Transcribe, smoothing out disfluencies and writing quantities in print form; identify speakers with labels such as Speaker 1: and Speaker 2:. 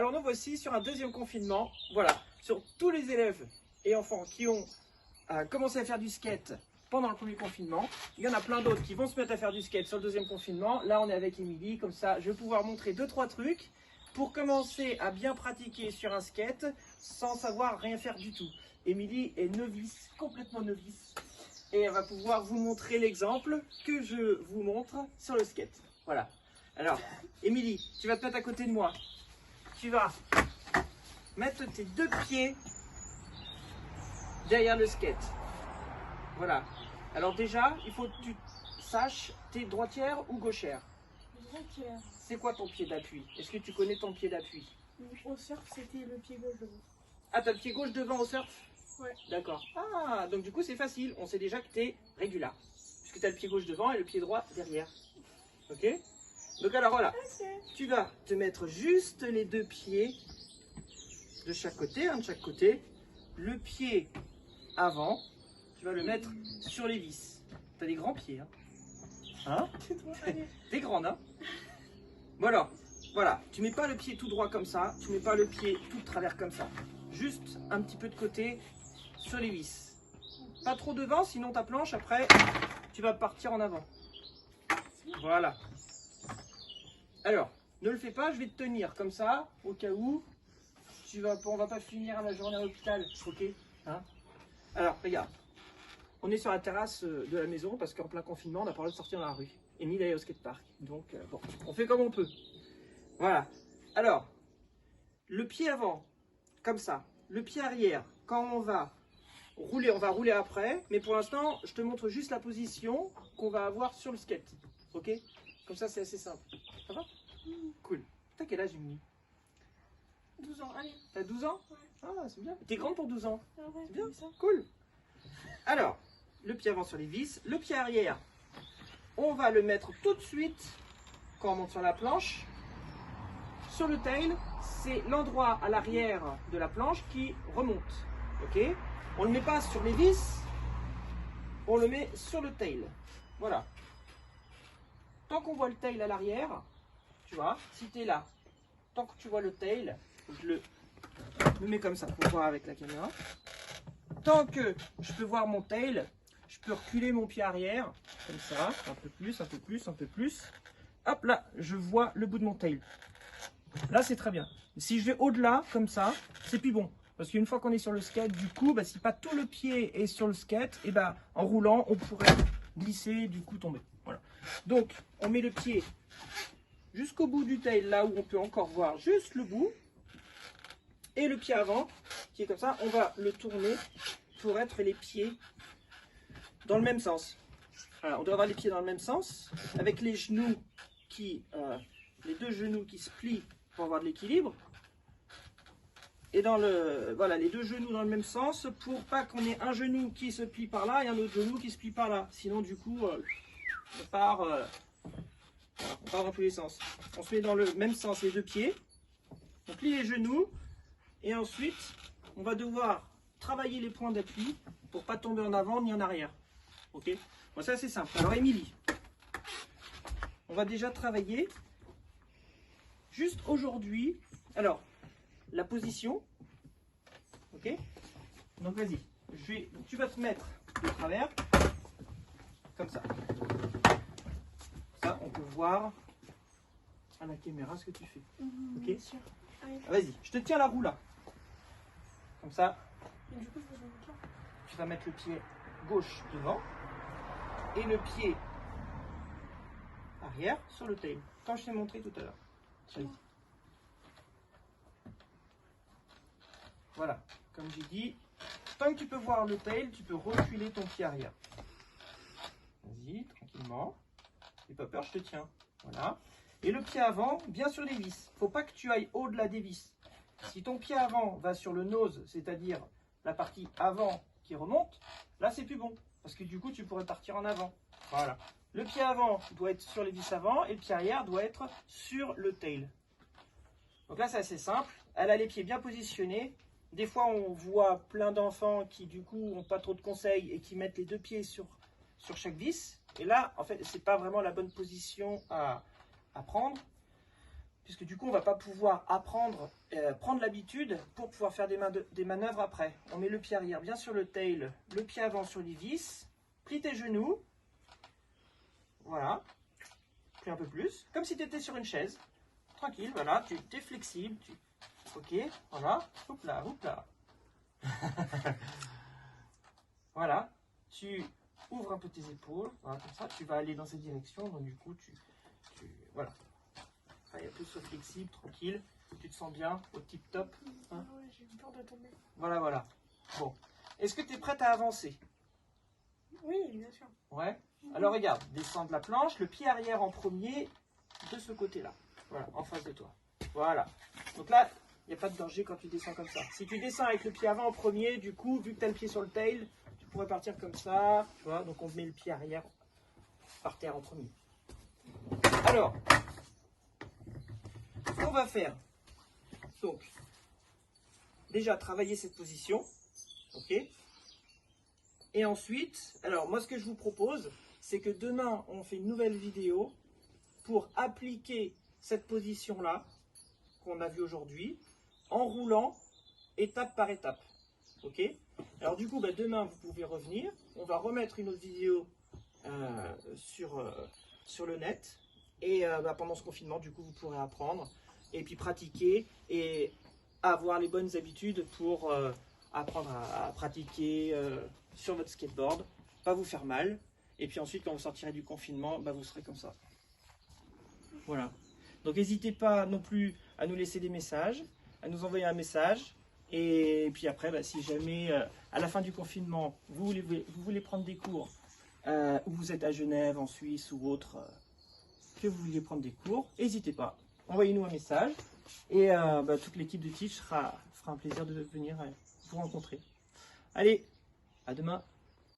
Speaker 1: Alors nous voici sur un deuxième confinement. Voilà, sur tous les élèves et enfants qui ont commencé à faire du skate pendant le premier confinement. Il y en a plein d'autres qui vont se mettre à faire du skate sur le deuxième confinement. Là, on est avec Émilie, comme ça, je vais pouvoir montrer 2-3 trucs pour commencer à bien pratiquer sur un skate sans savoir rien faire du tout. Émilie est novice, complètement novice, et elle va pouvoir vous montrer l'exemple que je vous montre sur le skate. Voilà. Alors, Émilie, tu vas te mettre à côté de moi. Tu vas mettre tes 2 pieds derrière le skate. Voilà. Alors déjà, il faut que tu saches, t'es droitière ou gauchère?
Speaker 2: Droitière.
Speaker 1: C'est quoi ton pied d'appui? Est-ce que tu connais ton pied d'appui?
Speaker 2: Au surf, c'était le pied gauche devant.
Speaker 1: Ah, t'as le pied gauche devant au surf?
Speaker 2: Ouais.
Speaker 1: D'accord. Ah, donc du coup c'est facile. On sait déjà que t'es régular. Puisque t'as le pied gauche devant et le pied droit derrière. Ok? Donc alors voilà.
Speaker 2: Okay.
Speaker 1: Tu vas te mettre juste les 2 pieds de chaque côté, de chaque côté. Le pied avant, tu vas le mettre sur les vis. T'as des grands pieds, hein? Hein? T'es grande, hein? Bon alors, voilà. Tu mets pas le pied tout droit comme ça. Tu mets pas le pied tout de travers comme ça. Juste un petit peu de côté sur les vis. Pas trop devant, sinon ta planche, après, tu vas partir en avant. Voilà. Alors, ne le fais pas, je vais te tenir comme ça, au cas où. On va pas finir la journée à l'hôpital, ok, hein? Alors, regarde. On est sur la terrasse de la maison parce qu'en plein confinement, on n'a pas le droit de sortir dans la rue. Et ni d'aller au skatepark. Donc, bon, on fait comme on peut. Voilà. Alors, le pied avant, comme ça. Le pied arrière, quand on va rouler après. Mais pour l'instant, je te montre juste la position qu'on va avoir sur le skate. Ok? Comme ça, c'est assez simple. Ça va? Cool. T'as quel âge, Émilie?
Speaker 2: 12 ans, allez.
Speaker 1: T'as 12 ans?
Speaker 2: Ouais.
Speaker 1: Ah, c'est bien. T'es grande pour 12 ans.
Speaker 2: Ah ouais,
Speaker 1: C'est bien.
Speaker 2: ça.
Speaker 1: Cool. Alors, le pied avant sur les vis. Le pied arrière, on va le mettre tout de suite quand on monte sur la planche. Sur le tail, c'est l'endroit à l'arrière de la planche qui remonte. Ok? On ne le met pas sur les vis, on le met sur le tail. Voilà. Tant qu'on voit le tail à l'arrière, tu vois, si tu es là, tant que tu vois le tail, je le mets comme ça pour voir avec la caméra. Tant que je peux voir mon tail, je peux reculer mon pied arrière, comme ça, un peu plus, un peu plus, un peu plus. Hop là, je vois le bout de mon tail. Là, c'est très bien. Si je vais au-delà, comme ça, c'est plus bon. Parce qu'une fois qu'on est sur le skate, du coup, si pas tout le pied est sur le skate, et en roulant, on pourrait glisser, du coup tomber. Voilà. Donc, on met le pied jusqu'au bout du tail, là où on peut encore voir juste le bout. Et le pied avant, qui est comme ça, on va le tourner pour être les pieds dans le même sens. Voilà, on doit avoir les pieds dans le même sens, avec les genoux les 2 genoux qui se plient pour avoir de l'équilibre. Et voilà, les 2 genoux dans le même sens pour pas qu'on ait un genou qui se plie par là et un autre genou qui se plie par là. Sinon, du coup, on part dans tous les sens. On se met dans le même sens les 2 pieds. On plie les genoux et ensuite, on va devoir travailler les points d'appui pour pas tomber en avant ni en arrière. Ok? Bon, ça c'est simple. Alors, Émilie, on va déjà travailler juste aujourd'hui. Alors, la position, ok? Donc vas-y, tu vas te mettre de travers, comme ça. Ça, on peut voir à la caméra ce que tu fais. Ok?
Speaker 2: Bien sûr.
Speaker 1: Vas-y, je te tiens la roue là. Comme ça,
Speaker 2: Et du coup, je vais mettre là.
Speaker 1: tu vas mettre le pied gauche devant et le pied arrière sur le tail, comme je t'ai montré tout à l'heure. Vas-y. Voilà, comme j'ai dit, tant que tu peux voir le tail, tu peux reculer ton pied arrière. Vas-y, tranquillement. N'aie pas peur, je te tiens. Voilà. Et le pied avant, bien sur les vis. Faut pas que tu ailles au-delà des vis. Si ton pied avant va sur le nose, c'est-à-dire la partie avant qui remonte, là c'est plus bon. Parce que du coup, tu pourrais partir en avant. Voilà. Le pied avant doit être sur les vis avant et le pied arrière doit être sur le tail. Donc là, c'est assez simple. Elle a les pieds bien positionnés. Des fois, on voit plein d'enfants qui, du coup, n'ont pas trop de conseils et qui mettent les 2 pieds sur chaque vis. Et là, en fait, c'est pas vraiment la bonne position à prendre. puisque du coup, on va pas pouvoir apprendre, prendre l'habitude pour pouvoir faire des manœuvres après. On met le pied arrière bien sur le tail, le pied avant sur les vis, plie tes genoux, voilà, plie un peu plus, comme si tu étais sur une chaise, tranquille, voilà, tu es flexible, ok, voilà, hop là, hop là. Voilà, tu ouvres un peu tes épaules, voilà, comme ça, tu vas aller dans cette direction, donc du coup, voilà. Allez, plus flexible, tranquille, tu te sens bien, au tip top. Hein,
Speaker 2: ouais, j'ai eu peur de tomber.
Speaker 1: voilà, voilà. Bon, est-ce que tu es prête à avancer?
Speaker 2: Oui, bien sûr.
Speaker 1: Ouais. Alors regarde, descends de la planche, le pied arrière en premier, de ce côté-là. Voilà, en face de toi. Voilà. Donc là, il n'y a pas de danger quand tu descends comme ça. Si tu descends avec le pied avant en premier, du coup, vu que tu as le pied sur le tail, tu pourrais partir comme ça. Tu vois, donc on met le pied arrière par terre en premier. Alors, ce qu'on va faire, donc, déjà travailler cette position. Ok. Et ensuite, alors moi ce que je vous propose, c'est que demain on fait une nouvelle vidéo pour appliquer cette position-là qu'on a vue aujourd'hui en roulant étape par étape. Ok. Alors du coup, demain vous pouvez revenir. On va remettre une autre vidéo sur le net. Et pendant ce confinement, du coup, vous pourrez apprendre et puis pratiquer et avoir les bonnes habitudes pour apprendre à pratiquer sur votre skateboard, pas vous faire mal. Et puis ensuite, quand vous sortirez du confinement, vous serez comme ça. Voilà. Donc n'hésitez pas non plus à nous laisser des messages, à nous envoyer un message. Et puis après, si jamais à la fin du confinement, vous voulez prendre des cours, ou vous êtes à Genève, en Suisse ou autre, que vous vouliez prendre des cours, n'hésitez pas. Envoyez-nous un message. Et toute l'équipe de Teach fera un plaisir de venir vous rencontrer. Allez, à demain.